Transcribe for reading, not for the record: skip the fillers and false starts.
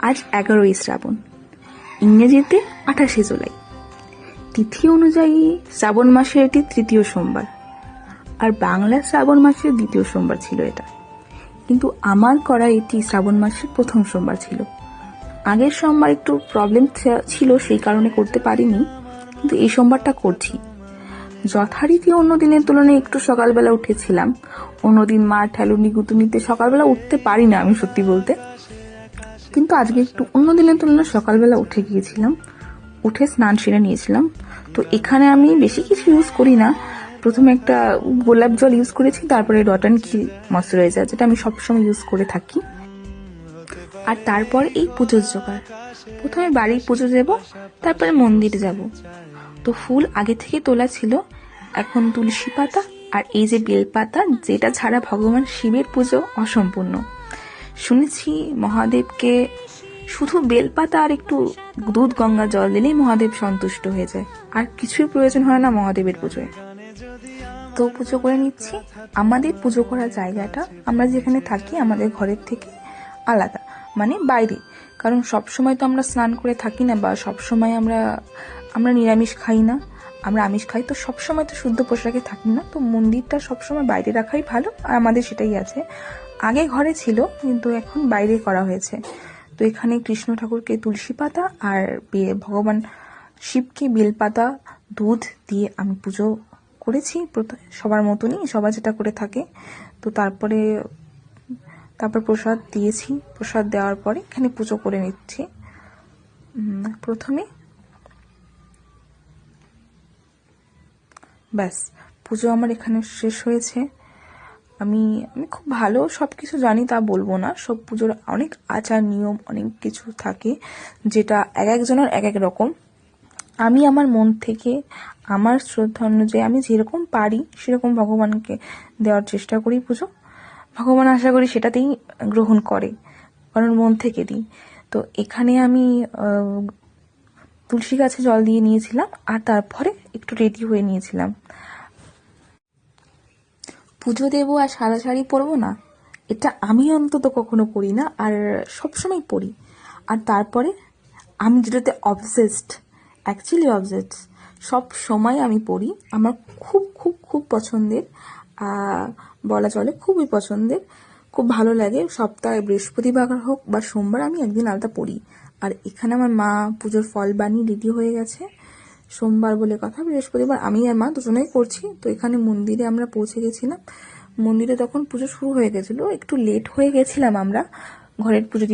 আজ 11ই শ্রাবণ, ইংরেজিতে 28শে জুলাই। তিথি অনুযায়ী শ্রাবণ মাসের এটি তৃতীয় সোমবার, আর বাংলা শ্রাবণ মাসের দ্বিতীয় সোমবার ছিল এটা। কিন্তু আমার করা এটি শ্রাবণ মাসের প্রথম সোমবার ছিল। আগের সোমবার একটু প্রবলেম ছিল, সেই কারণে করতে পারিনি, কিন্তু এই সোমবারটা করছি। যথারীতি অন্য দিনের তুলনায় একটু সকালবেলা উঠেছিলাম। অন্যদিন মা ঠেলুনি গুতুনিতে সকালবেলা উঠতে পারি না আমি, সত্যি বলতে। কিন্তু আজকে একটু অন্য দিনের তুলনায় সকালবেলা উঠে গিয়েছিলাম, উঠে স্নান সেরে নিয়েছিলাম। তো এখানে আমি বেশি কিছু ইউজ করি না। প্রথমে একটা গোলাপ জল ইউজ করেছি, তারপরে ডট অ্যান্ড কি ময়শ্চারাইজার, যেটা আমি সবসময় ইউজ করে থাকি। আর তারপর এই পুজোর জোগাড়। প্রথমে বাড়ির পুজো দেব, তারপরে মন্দিরে যাব। তো ফুল আগে থেকে তোলা ছিল, এখন তুলসী পাতা আর এই যে বেলপাতা, যেটা ছাড়া ভগবান শিবের পুজো অসম্পূর্ণ। শুনেছি মহাদেবকে শুধু বেলপাতা আর একটু দুধ গঙ্গা জল দিলেই মহাদেব সন্তুষ্ট হয়ে যায়, আর কিছুই প্রয়োজন হয় না মহাদেবের পুজোয়। তো পুজো করে নিচ্ছি। আমাদের পুজো করার জায়গাটা, আমরা যেখানে থাকি আমাদের ঘরের থেকে আলাদা, মানে বাইরে। কারণ সবসময় তো আমরা স্নান করে থাকি না, বা সবসময় আমরা নিরামিষ খাই না, আমরা আমিষ খাই। তো সবসময় তো শুদ্ধ পোশাকে থাকি না, তো মন্দিরটা সবসময় বাইরে রাখাই ভালো, আর আমাদের সেটাই আছে। আগে ঘরে ছিল, কিন্তু এখন বাইরে করা হয়েছে। তো এখানে কৃষ্ণ ঠাকুরকে তুলসী পাতা আর ভগবান শিবকে বেলপাতা দুধ দিয়ে আমি পুজো করেছি, সবার মতনই, সবাই যেটা করে থাকে। তো তারপর প্রসাদ দিয়েছি। প্রসাদ দেওয়ার পরে এখানে পুজো করে নিচ্ছি। প্রথমে ব্যাস, পুজো আমার এখানে শেষ হয়েছে। আমি খুব ভালো সব কিছু জানি তা বলবো না। সব পুজোর অনেক আচার নিয়ম অনেক কিছু থাকে, যেটা এক একজনের এক এক রকম। আমি আমার মন থেকে, আমার শ্রদ্ধা অনুযায়ী আমি যেরকম পারি সেরকম ভগবানকে দেওয়ার চেষ্টা করি পুজো। ভগবান আশা করি সেটাতেই গ্রহণ করে, কারণ মন থেকে দিই। তো এখানে আমি তুলসী গাছে জল দিয়ে নিয়েছিলাম, আর তারপরে একটু রেডি হয়ে নিয়েছিলাম। পুজো দেবো আর সাদা শাড়ি পরবো না, এটা আমি অন্তত কখনো করি না, আর সবসময় পরি। আর তারপরে আমি যেটাতে অবসেসড, সব সময় আমি পড়ি। আমার খুব খুব খুব পছন্দের, বলা চলে খুবই পছন্দের, খুব ভালো লাগে। সপ্তাহে বৃহস্পতিবার হোক বা সোমবার আমি একদিন আলাদা পড়ি। আর এখানে আমার মা পুজোর ফল বানিয়ে রেডি হয়ে গেছে। সোমবার বলে কথা, বৃহস্পতিবার আমি আর মা দুজনেই করছি। তো এখানে মন্দিরে আমরা পৌঁছে গেছিলাম। মন্দিরে তখন পুজো শুরু হয়ে গেছিলো, একটু লেট হয়ে গেছিলাম আমরা ঘরের পুজো দিতে।